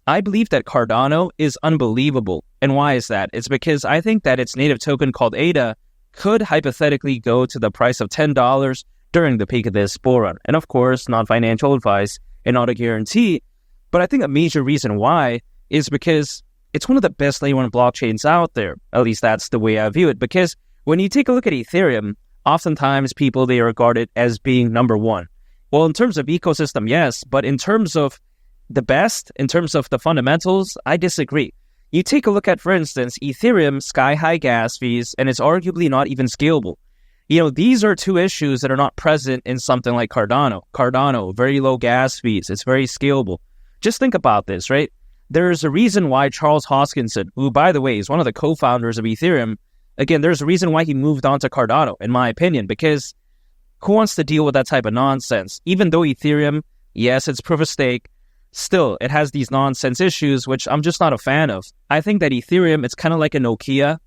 I believe that Cardano is unbelievable. And why is that? It's because I think that its native token called ADA could hypothetically go to the price of $10 during the peak of this bull run. And of course, not financial advice and not a guarantee. But I think a major reason why is because it's one of the best layer 1 blockchains out there. At least that's the way I view it. Because when you take a look at Ethereum, oftentimes people, they regard it as being number one. Well, in terms of ecosystem, yes. But in terms of the best, in terms of the fundamentals, I disagree. You take a look at, for instance, Ethereum, sky-high gas fees, and it's arguably not even scalable. These are two issues that are not present in something like Cardano. Cardano, very low gas fees. It's very scalable. Just think about this, right? There's a reason why Charles Hoskinson, who, by the way, is one of the co-founders of Ethereum, again, there's a reason why he moved on to Cardano, in my opinion, because who wants to deal with that type of nonsense? Even though Ethereum, yes, it's proof of stake, still, it has these nonsense issues, which I'm just not a fan of. I think that Ethereum, it's kind of like a Nokia.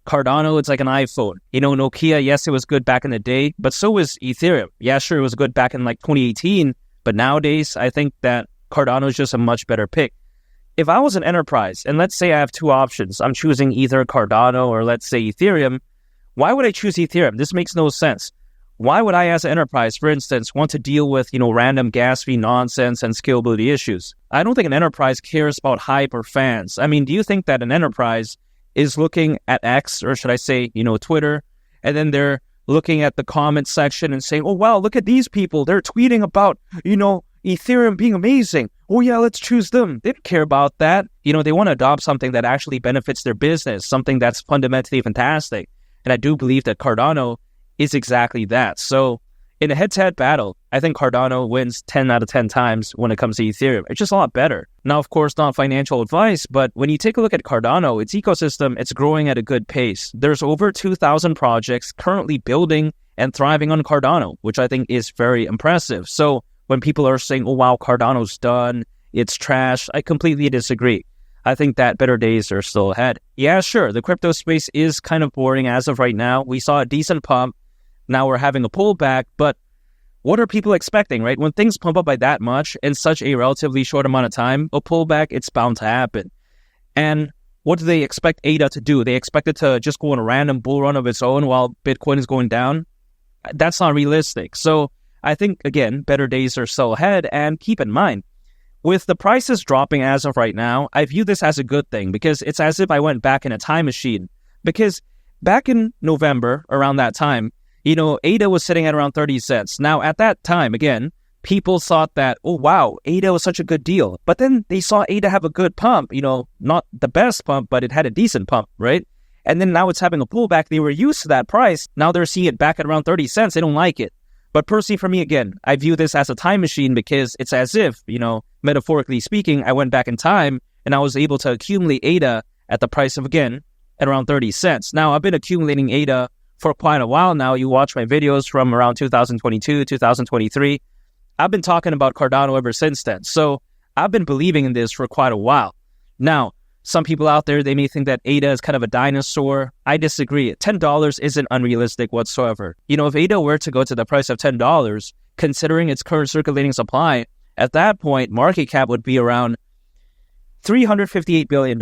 Cardano, it's like an iPhone. Nokia, yes, it was good back in the day, but so was Ethereum. Yeah, sure, it was good back in like 2018, but nowadays, I think that Cardano is just a much better pick. If I was an enterprise, and let's say I have two options, I'm choosing either Cardano or let's say Ethereum, why would I choose Ethereum? This makes no sense. Why would I, as an enterprise, for instance, want to deal with, random gas fee nonsense and scalability issues? I don't think an enterprise cares about hype or fans. I mean, do you think that an enterprise is looking at X, or should I say, Twitter, and then they're looking at the comment section and saying, oh, wow, look at these people. They're tweeting about, Ethereum being amazing. Oh, yeah, let's choose them. They don't care about that. They want to adopt something that actually benefits their business, something that's fundamentally fantastic. And I do believe that Cardano is exactly that. So in a head-to-head battle, I think Cardano wins 10 out of 10 times when it comes to Ethereum. It's just a lot better. Now, of course, not financial advice, but when you take a look at Cardano, its ecosystem, it's growing at a good pace. There's over 2,000 projects currently building and thriving on Cardano, which I think is very impressive. So when people are saying, oh, wow, Cardano's done, it's trash, I completely disagree. I think that better days are still ahead. Yeah, sure, the crypto space is kind of boring as of right now. We saw a decent pump. Now we're having a pullback, but what are people expecting, right? When things pump up by that much in such a relatively short amount of time, a pullback, it's bound to happen. And what do they expect ADA to do? They expect it to just go on a random bull run of its own while Bitcoin is going down? That's not realistic. So I think, again, better days are still ahead. And keep in mind, with the prices dropping as of right now, I view this as a good thing because it's as if I went back in a time machine. Because back in November, around that time, ADA was sitting at around 30 cents. Now, at that time, again, people thought that, oh, wow, ADA was such a good deal. But then they saw ADA have a good pump, not the best pump, but it had a decent pump, right? And then now it's having a pullback. They were used to that price. Now they're seeing it back at around 30 cents. They don't like it. But personally, for me, again, I view this as a time machine because it's as if, metaphorically speaking, I went back in time and I was able to accumulate ADA at the price of, again, at around 30 cents. Now, I've been accumulating ADA for quite a while now. You watch my videos from around 2022, 2023. I've been talking about Cardano ever since then. So I've been believing in this for quite a while. Now, some people out there, they may think that ADA is kind of a dinosaur. I disagree. $10 isn't unrealistic whatsoever. If ADA were to go to the price of $10, considering its current circulating supply, at that point, market cap would be around $358 billion.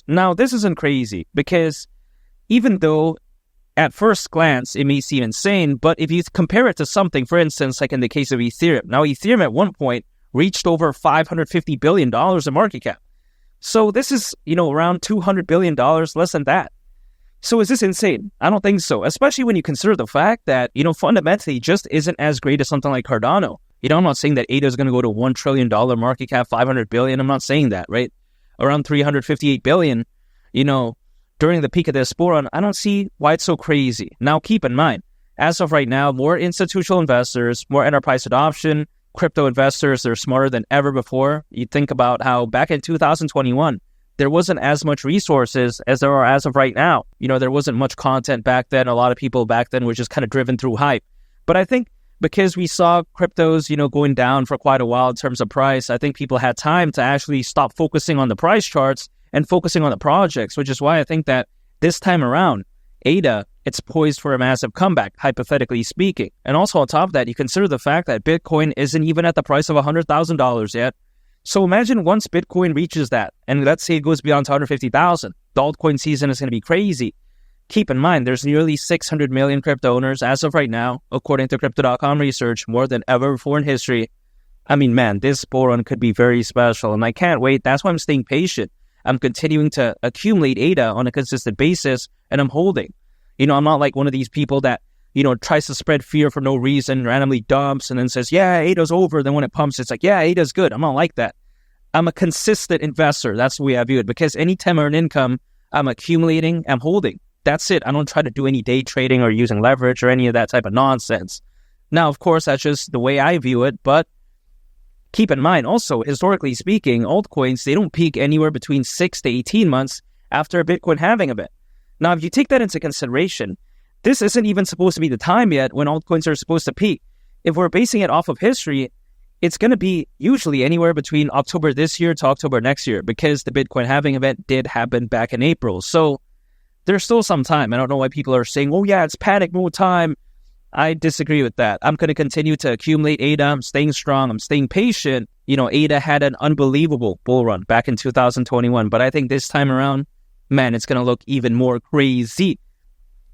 Now, this isn't crazy because even though at first glance, it may seem insane, but if you compare it to something, for instance, like in the case of Ethereum. Now, Ethereum at one point reached over $550 billion in market cap. So this is, around $200 billion less than that. So is this insane? I don't think so, especially when you consider the fact that, fundamentally just isn't as great as something like Cardano. I'm not saying that ADA is going to go to $1 trillion market cap, $500 billion. I'm not saying that, right? Around $358 billion, during the peak of this bull run, I don't see why it's so crazy. Now, keep in mind, as of right now, more institutional investors, more enterprise adoption, crypto investors, they're smarter than ever before. You think about how back in 2021, there wasn't as much resources as there are as of right now. There wasn't much content back then. A lot of people back then were just kind of driven through hype. But I think because we saw cryptos, going down for quite a while in terms of price, I think people had time to actually stop focusing on the price charts and focusing on the projects, which is why I think that this time around, ADA, it's poised for a massive comeback, hypothetically speaking. And also on top of that, you consider the fact that Bitcoin isn't even at the price of $100,000 yet. So imagine once Bitcoin reaches that, and let's say it goes beyond 250,000, the altcoin season is going to be crazy. Keep in mind, there's nearly 600 million crypto owners as of right now, according to Crypto.com research, more than ever before in history. I mean, man, this bull run could be very special, and I can't wait. That's why I'm staying patient. I'm continuing to accumulate ADA on a consistent basis, and I'm holding. I'm not like one of these people that, tries to spread fear for no reason, randomly dumps, and then says, yeah, ADA's over. Then when it pumps, it's like, yeah, ADA's good. I'm not like that. I'm a consistent investor. That's the way I view it, because anytime I earn income, I'm accumulating, I'm holding. That's it. I don't try to do any day trading or using leverage or any of that type of nonsense. Now, of course, that's just the way I view it, but keep in mind also, historically speaking, altcoins, they don't peak anywhere between 6 to 18 months after a Bitcoin halving event. Now, if you take that into consideration, this isn't even supposed to be the time yet when altcoins are supposed to peak. If we're basing it off of history, it's going to be usually anywhere between October this year to October next year, because the Bitcoin halving event did happen back in April. So there's still some time. I don't know why people are saying, oh yeah, it's panic mode time. I disagree with that. I'm going to continue to accumulate ADA. I'm staying strong. I'm staying patient. ADA had an unbelievable bull run back in 2021, but I think this time around, man, it's going to look even more crazy.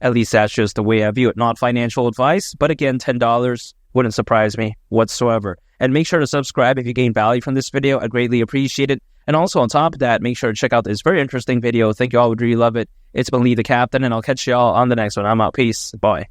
At least that's just the way I view it. Not financial advice, but again, $10 wouldn't surprise me whatsoever. And make sure to subscribe if you gain value from this video. I greatly appreciate it. And also on top of that, make sure to check out this very interesting video. I think you all would really love it. It's been Lee the Captain, and I'll catch you all on the next one. I'm out. Peace. Bye.